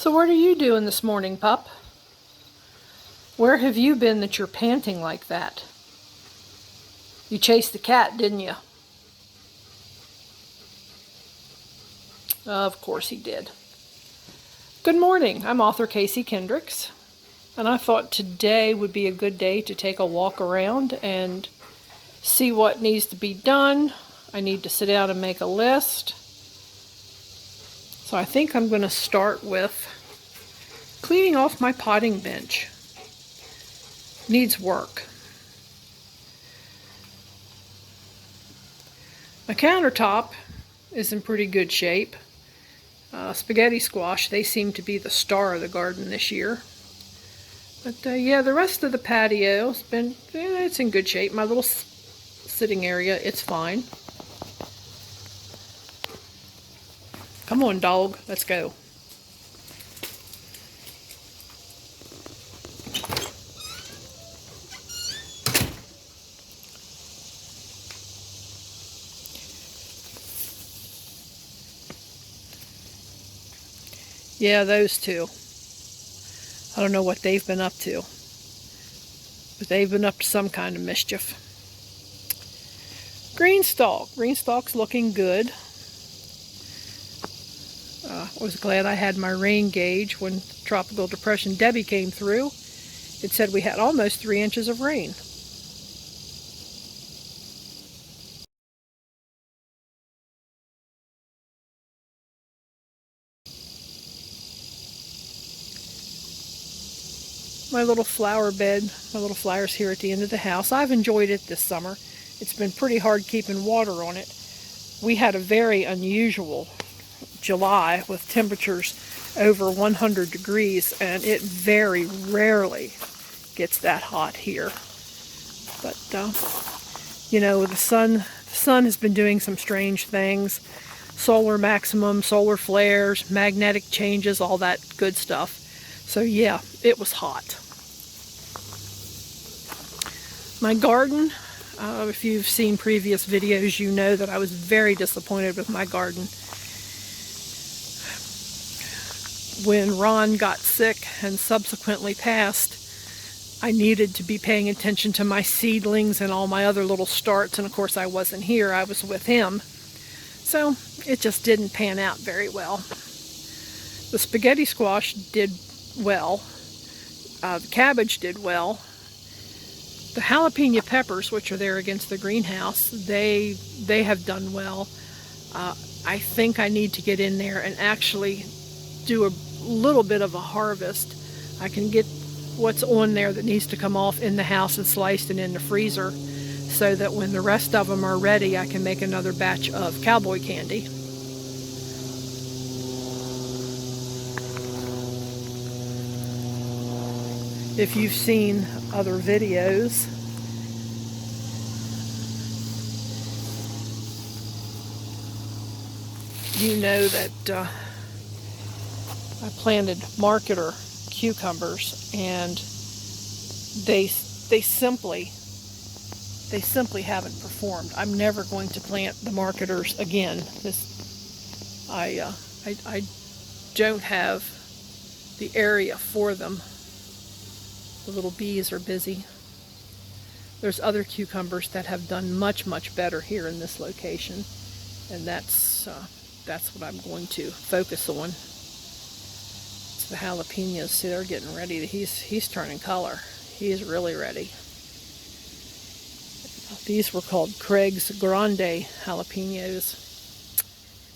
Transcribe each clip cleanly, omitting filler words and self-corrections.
So what are you doing this morning, pup? Where have you been that you're panting like that? You chased the cat, didn't you? Of course he did. Good morning. I'm author Casey Kendricks, and I thought today would be a good day to take a walk around and see what needs to be done. I need to sit down and make a list. So I think I'm going to start with cleaning off my potting bench. Needs work. My countertop is in pretty good shape. Spaghetti squash, they seem to be the star of the garden this year. But yeah, the rest of the patio's been, it's in good shape. My little sitting area, it's fine. Come on, dog, let's go. Yeah, those two. I don't know what they've been up to, but they've been up to some kind of mischief. Greenstalk's looking good. I was glad I had my rain gauge when Tropical Depression Debbie came through. It said we had almost 3 inches of rain. My little flower bed, my little flowers here at the end of the house. I've enjoyed it this summer. It's been pretty hard keeping water on it. We had a very unusual July with temperatures over 100 degrees, and it very rarely gets that hot here. But you know, the sun has been doing some strange things. Solar maximum, solar flares, magnetic changes, all that good stuff. So yeah, it was hot. My garden, if you've seen previous videos, you know that I was very disappointed with my garden. When Ron got sick and subsequently passed, I needed to be paying attention to my seedlings and all my other little starts, and of course I wasn't here, I was with him. So it just didn't pan out very well. The spaghetti squash did well. The cabbage did well. The jalapeno peppers, which are there against the greenhouse, they have done well. I think I need to get in there and actually do a little bit of a harvest. I can get what's on there that needs to come off in the house and sliced and in the freezer, so that when the rest of them are ready, I can make another batch of cowboy candy. If you've seen other videos, you know that I planted marketer cucumbers, and they simply haven't performed. I'm never going to plant the marketers again. I don't have the area for them. The little bees are busy. There's other cucumbers that have done much better here in this location, and that's what I'm going to focus on. It's the jalapenos. See, they're getting ready. He's turning color. He's really ready. These were called Craig's Grande jalapenos.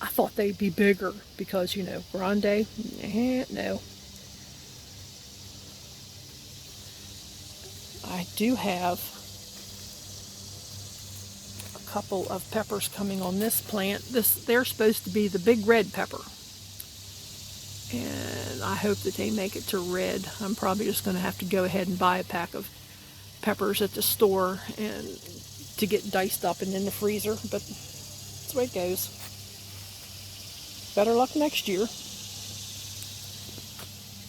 I thought they'd be bigger because, you know, Grande, no. I do have a couple of peppers coming on this plant. They're supposed to be the big red pepper, and I hope that they make it to red. I'm probably just going to have to go ahead and buy a pack of peppers at the store and to get diced up and in the freezer, but that's the way it goes. Better luck next year.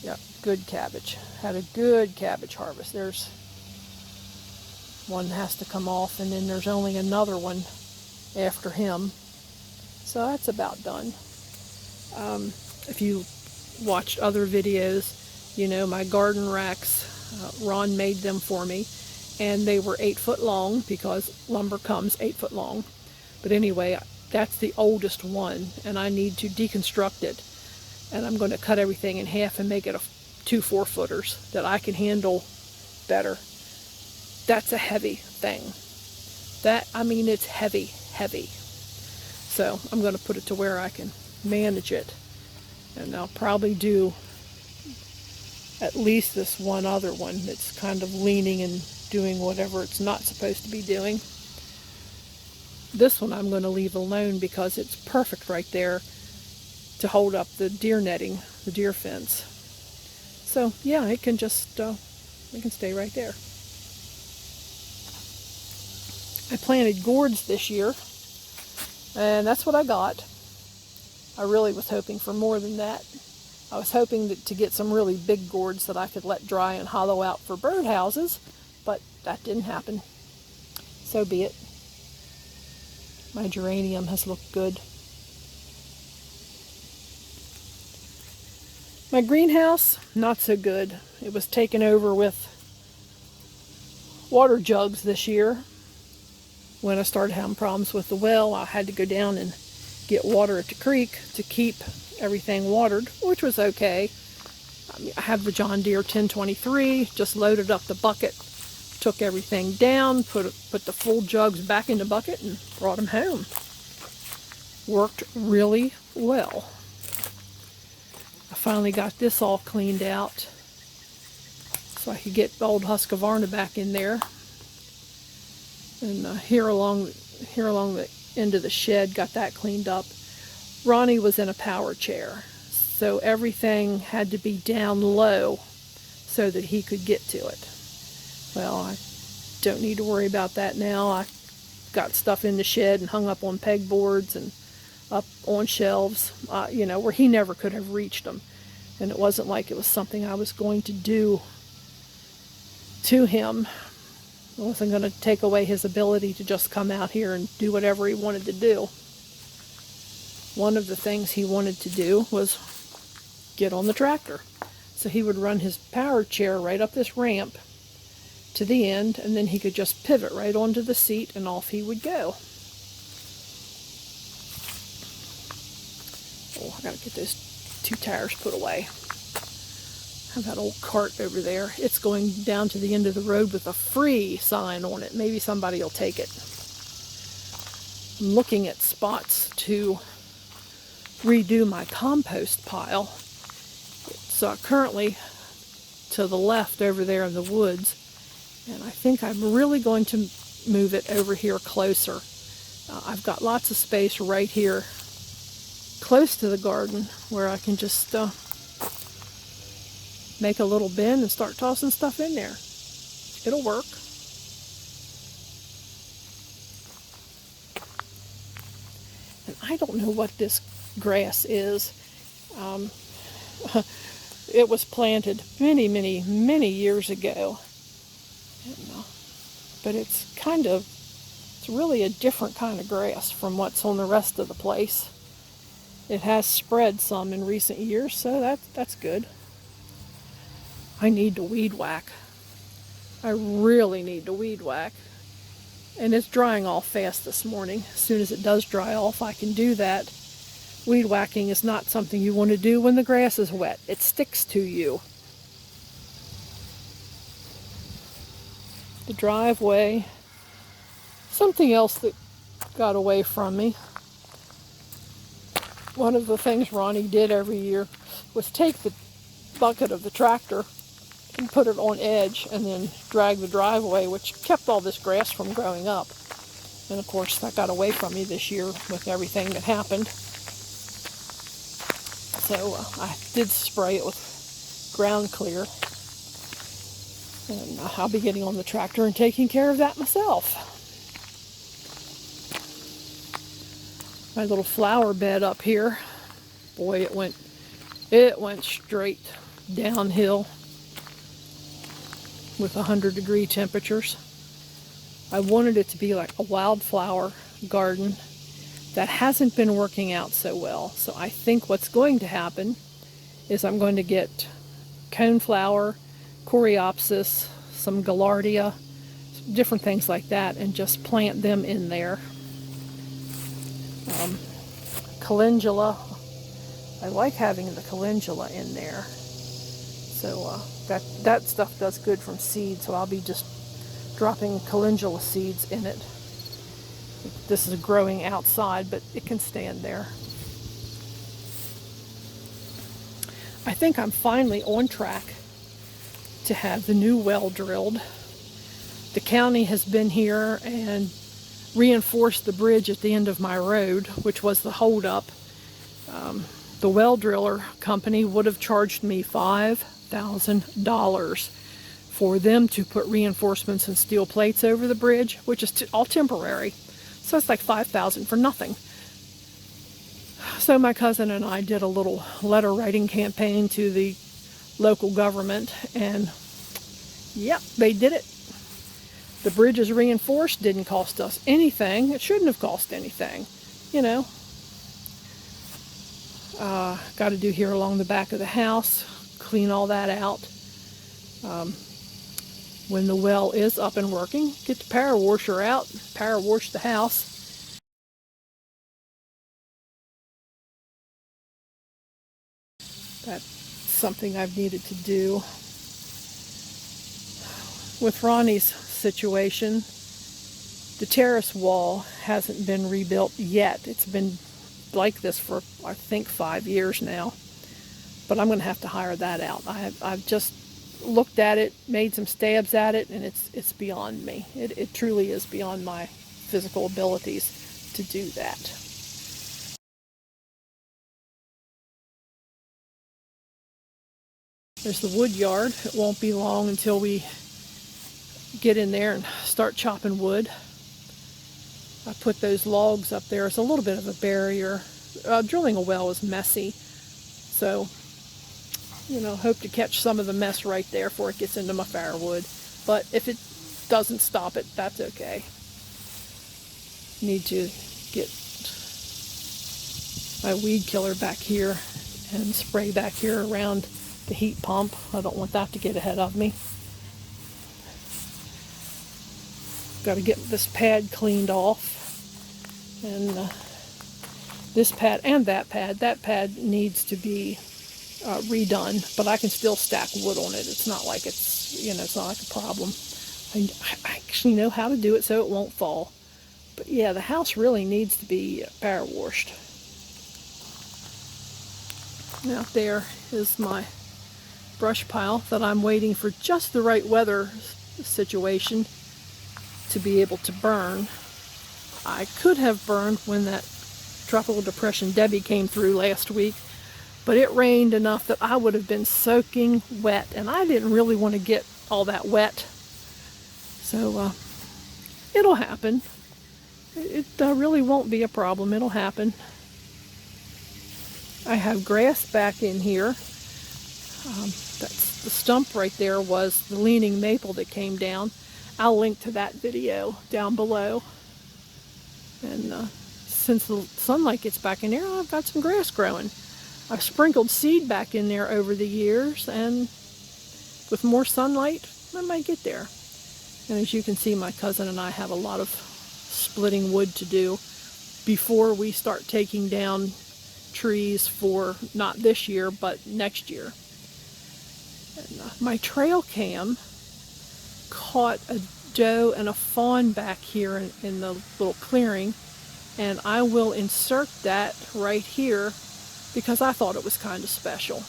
Yep, good cabbage. Had a good cabbage harvest. There's one has to come off, and then there's only another one after him. So that's about done. If you watched other videos, you know, my garden racks, Ron made them for me, and they were 8 foot long because lumber comes 8 foot long. But anyway, that's the oldest one, and I need to deconstruct it, and I'm going to cut everything in half and make it 2 4-footers that I can handle better. That's a heavy thing. I mean, it's heavy. So I'm going to put it to where I can manage it, and I'll probably do at least this one other one that's kind of leaning and doing whatever it's not supposed to be doing. This one I'm going to leave alone because it's perfect right there to hold up the deer netting, the deer fence. So yeah, it can just it can stay right there. I planted gourds this year, and that's what I got. I really was hoping for more than that. I was hoping to get some really big gourds that I could let dry and hollow out for birdhouses, but that didn't happen. So be it. My geranium has looked good. My greenhouse, not so good. It was taken over with water jugs this year. When I started having problems with the well, I had to go down and get water at the creek to keep everything watered, which was okay. I have the John Deere 1023, just loaded up the bucket, took everything down, put the full jugs back in the bucket, and brought them home. Worked really well. I finally got this all cleaned out so I could get old Husqvarna back in there. And here along the end of the shed, got that cleaned up. Ronnie was in a power chair, so everything had to be down low so that he could get to it. Well, I don't need to worry about that now. I got stuff in the shed and hung up on pegboards and up on shelves, you know, where he never could have reached them. And it wasn't like it was something I was going to do to him. I wasn't going to take away his ability to just come out here and do whatever he wanted to do. One of the things he wanted to do was get on the tractor. So he would run his power chair right up this ramp to the end, and then he could just pivot right onto the seat and off he would go. Oh, I gotta get those 2 tires put away. I have that old cart over there. It's going down to the end of the road with a free sign on it. Maybe somebody will take it. I'm looking at spots to redo my compost pile. It's currently to the left over there in the woods, and I think I'm really going to move it over here closer. I've got lots of space right here close to the garden where I can just make a little bin and start tossing stuff in there. It'll work. And I don't know what this grass is. It was planted many years ago. But it's really a different kind of grass from what's on the rest of the place. It has spread some in recent years, so that's good. I need to weed whack. I really need to weed whack. And it's drying off fast this morning. As soon as it does dry off, I can do that. Weed whacking is not something you want to do when the grass is wet. It sticks to you. The driveway. Something else that got away from me. One of the things Ronnie did every year was take the bucket of the tractor and put it on edge and then drag the driveway, which kept all this grass from growing up. And of course that got away from me this year with everything that happened. So I did spray it with ground clear. And I'll be getting on the tractor and taking care of that myself. My little flower bed up here, boy, it went straight downhill with 100-degree temperatures. I wanted it to be like a wildflower garden. That hasn't been working out so well. So I think what's going to happen is I'm going to get coneflower, coreopsis, some gaillardia, different things like that, and just plant them in there. Calendula, I like having the calendula in there. So that stuff does good from seed, so I'll be just dropping calendula seeds in it. This is growing outside, but it can stand there. I think I'm finally on track to have the new well drilled. The county has been here and reinforced the bridge at the end of my road, which was the holdup. The well driller company would have charged me $5,000 for them to put reinforcements and steel plates over the bridge, which is all temporary. So it's like $5,000 for nothing. So my cousin and I did a little letter writing campaign to the local government, and yep, they did it. The bridge is reinforced, didn't cost us anything. It shouldn't have cost anything, you know. Got to do here along the back of the house, clean all that out. When the well is up and working, get the power washer out, power wash the house. That's something I've needed to do. With Ronnie's situation, the terrace wall hasn't been rebuilt yet. It's been like this for, I think, 5 years now. But I'm going to have to hire that out. I've just looked at it, made some stabs at it, and it's beyond me. It truly is beyond my physical abilities to do that. There's the wood yard. It won't be long until we get in there and start chopping wood. I put those logs up there as a little bit of a barrier. Drilling a well is messy, so you know, hope to catch some of the mess right there before it gets into my firewood. But if it doesn't stop it, that's okay. Need to get my weed killer back here and spray back here around the heat pump. I don't want that to get ahead of me. Got to get this pad cleaned off, and this pad and that pad needs to be redone, but I can still stack wood on it. It's not like it's, you know, it's not like a problem. I actually know how to do it so it won't fall. But yeah, the house really needs to be power washed. Now there is my brush pile that I'm waiting for just the right weather situation to be able to burn. I could have burned when that tropical depression Debbie came through last week, but it rained enough that I would have been soaking wet, and I didn't really want to get all that wet. So it'll happen. It really won't be a problem. It'll happen. I have grass back in here. That's the stump right there was the leaning maple that came down. I'll link to that video down below. And since the sunlight gets back in there, I've got some grass growing. I've sprinkled seed back in there over the years, and with more sunlight, I might get there. And as you can see, my cousin and I have a lot of splitting wood to do before we start taking down trees for not this year, but next year. And my trail cam caught a doe and a fawn back here in the little clearing, and I will insert that right here because I thought it was kind of special.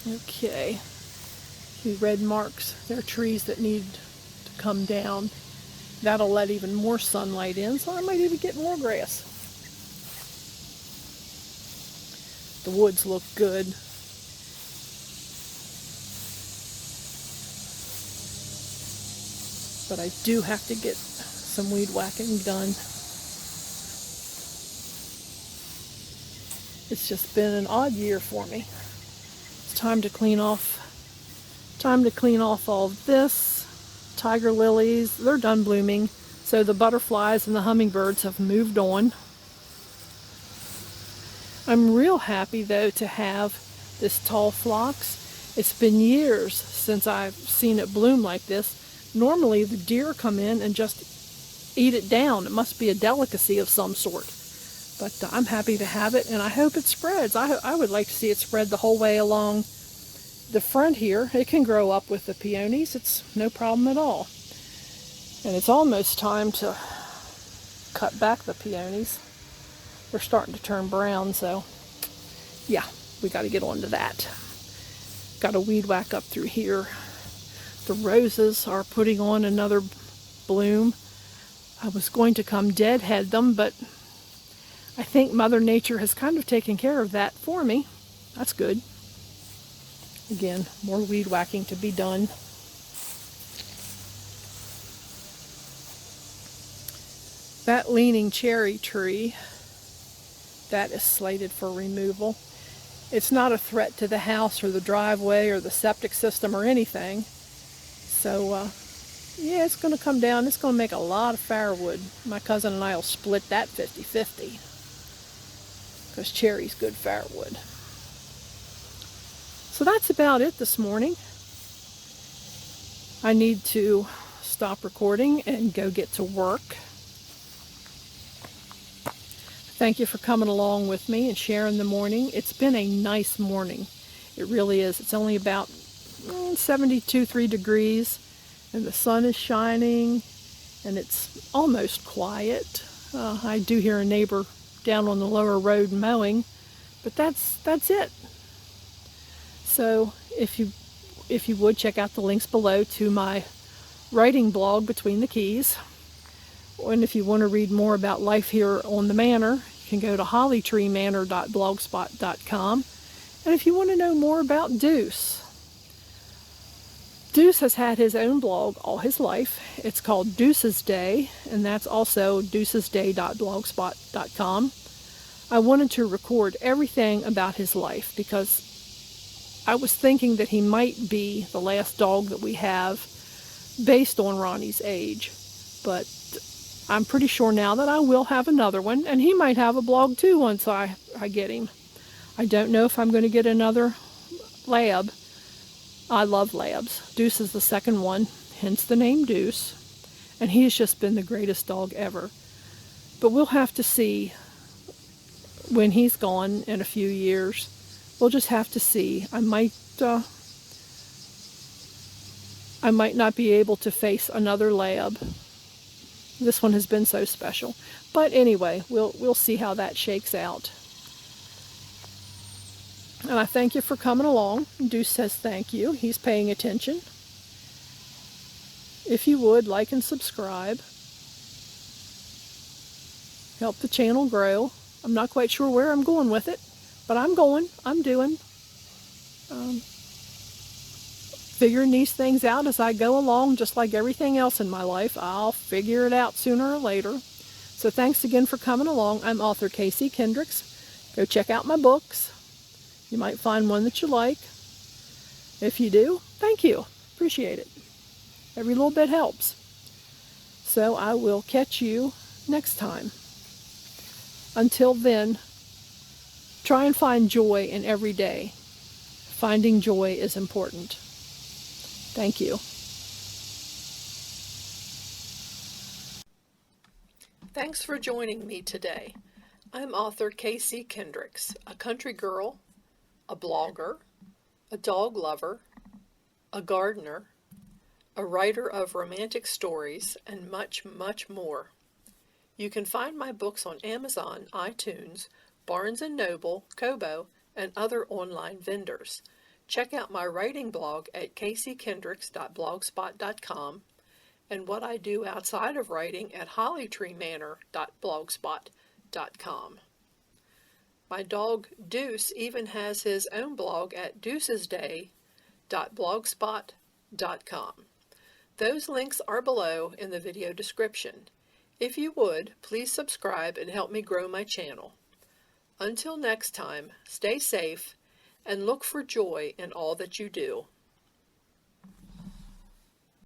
Okay, see red marks, they're trees that need to come down. That'll let even more sunlight in, so I might even get more grass. The woods look good. But I do have to get some weed whacking done. It's just been an odd year for me. It's time to clean off all of this. Tiger lilies, they're done blooming. So the butterflies and the hummingbirds have moved on. I'm real happy though to have this tall phlox. It's been years since I've seen it bloom like this. Normally the deer come in and just eat it down. It must be a delicacy of some sort. But I'm happy to have it, and I hope it spreads. I would like to see it spread the whole way along the front here. It can grow up with the peonies. It's no problem at all. And it's almost time to cut back the peonies. They're starting to turn brown, so yeah, we got to get on to that. Got a weed whack up through here. The roses are putting on another bloom. I was going to come deadhead them, but I think Mother Nature has kind of taken care of that for me. That's good. Again, more weed whacking to be done. That leaning cherry tree, that is slated for removal. It's not a threat to the house or the driveway or the septic system or anything. So, yeah, it's going to come down. It's going to make a lot of firewood. My cousin and I will split that 50-50. Because cherry's good firewood. So that's about it this morning. I need to stop recording and go get to work. Thank you for coming along with me and sharing the morning. It's been a nice morning. It really is. It's only about 72-3 degrees, and the sun is shining, and it's almost quiet. I do hear a neighbor down on the lower road mowing, but that's it. So if you would check out the links below to my writing blog, Between the Keys, and if you want to read more about life here on the manor, you can go to hollytreemanor.blogspot.com. And if you want to know more about Deuce has had his own blog all his life. It's called Deuce's Day, and that's also deucesday.blogspot.com. I wanted to record everything about his life because I was thinking that he might be the last dog that we have based on Ronnie's age. But I'm pretty sure now that I will have another one, and he might have a blog too once I get him. I don't know if I'm going to get another lab. I love labs. Deuce is the second one, hence the name Deuce. And he has just been the greatest dog ever. But we'll have to see when he's gone in a few years. We'll just have to see. I might not be able to face another lab. This one has been so special. But anyway, we'll see how that shakes out. And I thank you for coming along. Deuce says thank you. He's paying attention. If you would, like and subscribe. Help the channel grow. I'm not quite sure where I'm going with it, but I'm doing. Figuring these things out as I go along, just like everything else in my life. I'll figure it out sooner or later. So thanks again for coming along. I'm author Casey Kendricks. Go check out my books. You might find one that you like. If you do, thank you. Appreciate it. Every little bit helps. So I will catch you next time. Until then, try and find joy in every day. Finding joy is important. Thank you. Thanks for joining me today. I'm author Casey Kendricks, a country girl, a blogger, a dog lover, a gardener, a writer of romantic stories, and much, much more. You can find my books on Amazon, iTunes, Barnes & Noble, Kobo, and other online vendors. Check out my writing blog at caseykendricks.blogspot.com and what I do outside of writing at hollytreemanor.blogspot.com. My dog Deuce even has his own blog at deucesday.blogspot.com. Those links are below in the video description. If you would, please subscribe and help me grow my channel. Until next time, stay safe and look for joy in all that you do.